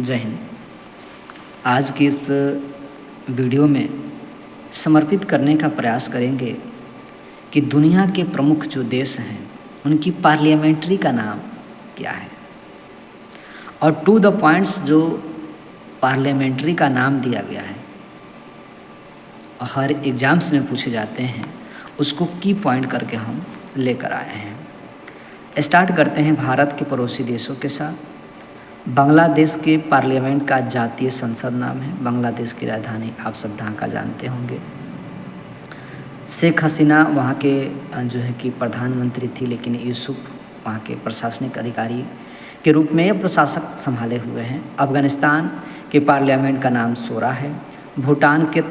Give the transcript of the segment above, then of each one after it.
जय हिंद। आज की इस वीडियो में समर्पित करने का प्रयास करेंगे कि दुनिया के प्रमुख जो देश हैं उनकी पार्लियामेंट्री का नाम क्या है, और टू द पॉइंट्स जो पार्लियामेंट्री का नाम दिया गया है हर एग्ज़ाम्स में पूछे जाते हैं, उसको की पॉइंट करके हम लेकर आए हैं। स्टार्ट करते हैं भारत के पड़ोसी देशों के साथ। बांग्लादेश के पार्लियामेंट का जातीय संसद नाम है। बांग्लादेश की राजधानी आप सब ढाका जानते होंगे। शेख हसीना वहाँ के जो है कि प्रधानमंत्री थी, लेकिन यूसुफ वहाँ के प्रशासनिक अधिकारी के रूप में यह प्रशासक संभाले हुए हैं। अफ़गानिस्तान के पार्लियामेंट का नाम शोरा है। भूटान के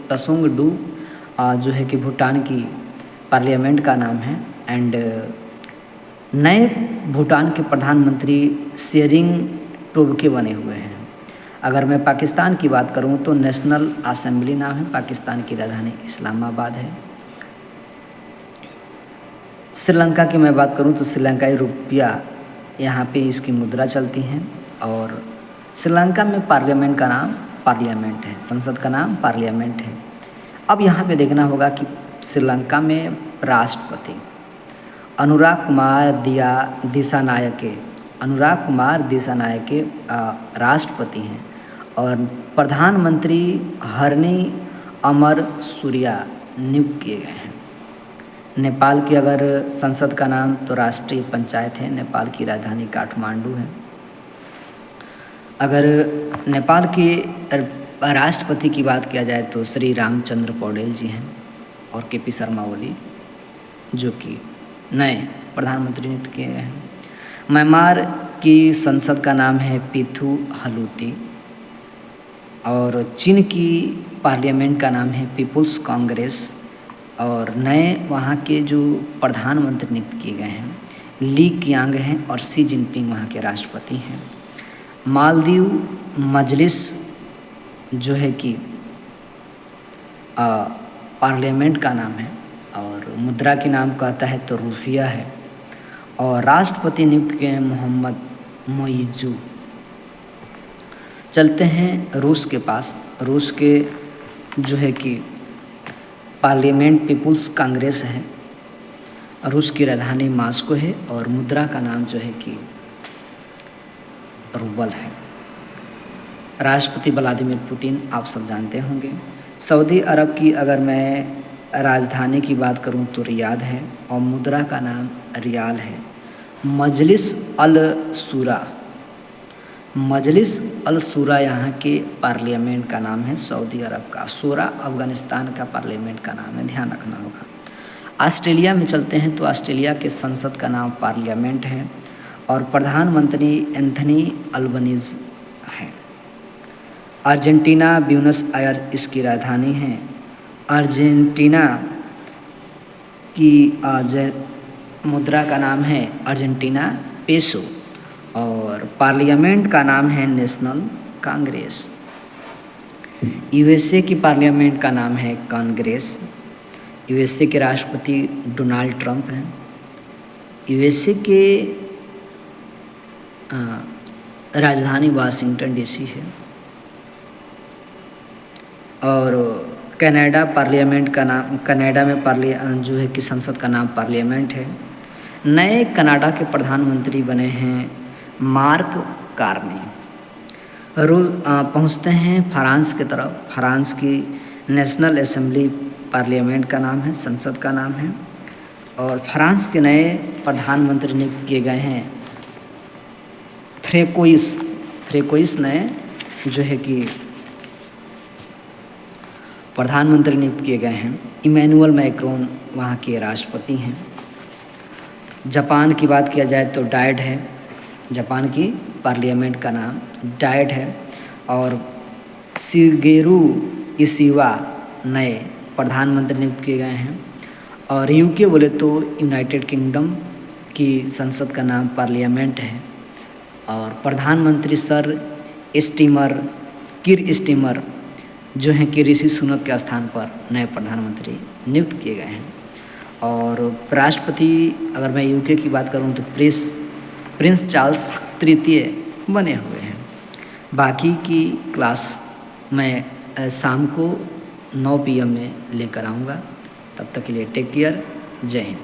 तसुंगडू जो है कि भूटान की पार्लियामेंट का नाम है। एंड नए भूटान के प्रधानमंत्री शेरिंग टोब्गे बने हुए हैं। अगर मैं पाकिस्तान की बात करूं तो नेशनल असेंबली नाम है। पाकिस्तान की राजधानी इस्लामाबाद है। श्रीलंका की मैं बात करूं तो श्रीलंकाई रुपया यहाँ पे इसकी मुद्रा चलती हैं। और श्रीलंका में पार्लियामेंट का नाम पार्लियामेंट है, संसद का नाम पार्लियामेंट है। अब यहाँ पे देखना होगा कि श्रीलंका में राष्ट्रपति अनुराग कुमार दिसानायके राष्ट्रपति हैं, और प्रधानमंत्री हरनी अमर सूर्या नियुक्त किए गए हैं। नेपाल की अगर संसद का नाम तो राष्ट्रीय पंचायत है। नेपाल की राजधानी काठमांडू है। अगर नेपाल के राष्ट्रपति की बात किया जाए तो श्री रामचंद्र पौडेल जी हैं, और के पी शर्मा ओली जो कि नए प्रधानमंत्री नियुक्त किए गए हैं। म्यांमार की संसद का नाम है पिथु हलूती, और चीन की पार्लियामेंट का नाम है पीपुल्स कांग्रेस, और नए वहाँ के जो प्रधानमंत्री नियुक्त किए गए हैं ली कियांग हैं, और शी जिनपिंग वहाँ के राष्ट्रपति हैं। मालदीव मजलिस जो है कि पार्लियामेंट का नाम है, और मुद्रा के नाम कहता है तो रुपया है, और राष्ट्रपति नियुक्त किए हैं मोहम्मद मोइजू। चलते हैं रूस के पास। रूस के जो है कि पार्लियामेंट पीपुल्स कांग्रेस है। रूस की राजधानी मॉस्को है, और मुद्रा का नाम जो है कि रूबल है। राष्ट्रपति व्लादिमीर पुतिन आप सब जानते होंगे। सऊदी अरब की अगर मैं राजधानी की बात करूं तो रियाद है, और मुद्रा का नाम रियाल है। मजलिस अल शूरा यहाँ के पार्लियामेंट का नाम है सऊदी अरब का। शूरा अफ़गानिस्तान का पार्लियामेंट का नाम है, ध्यान रखना होगा। ऑस्ट्रेलिया में चलते हैं तो ऑस्ट्रेलिया के संसद का नाम पार्लियामेंट है, और प्रधानमंत्री एंथनी अल्बनीज़ हैं। अर्जेंटीना ब्यूनस आयर्स इसकी राजधानी है। अर्जेंटीना की मुद्रा का नाम है अर्जेंटीना पेसो, और पार्लियामेंट का नाम है नेशनल कांग्रेस। यूएसए की पार्लियामेंट का नाम है कांग्रेस। यूएसए के राष्ट्रपति डोनाल्ड ट्रंप हैं। यूएसए के राजधानी वाशिंगटन डीसी है। और कनाडा पार्लियामेंट का नाम, कनाडा में जो है कि संसद का नाम पार्लियामेंट है। नए कनाडा के प्रधानमंत्री बने हैं मार्क कार्नी। पहुंचते हैं फ्रांस की तरफ। फ्रांस की नेशनल असेंबली पार्लियामेंट का नाम है, संसद का नाम है, और फ्रांस के नए प्रधानमंत्री नियुक्त किए गए हैं फ्रेकोइस नए जो है कि प्रधानमंत्री नियुक्त किए गए हैं। इमैनुअल मैक्रोन वहाँ के राष्ट्रपति हैं। जापान की बात किया जाए तो डायड है। जापान की पार्लियामेंट का नाम डायड है, और शिगेरू इशिवा नए प्रधानमंत्री नियुक्त किए गए हैं। और यूके बोले तो यूनाइटेड किंगडम की संसद का नाम पार्लियामेंट है, और प्रधानमंत्री सर किर स्टीमर जो हैं कि ऋषि सुनक के स्थान पर नए प्रधानमंत्री नियुक्त किए गए हैं। और राष्ट्रपति अगर मैं यूके की बात करूं तो प्रिंस प्रिंस चार्ल्स तृतीय बने हुए हैं। बाकी की क्लास मैं शाम को 9 PM में लेकर आऊँगा। तब तक के लिए टेक केयर। जय हिंद।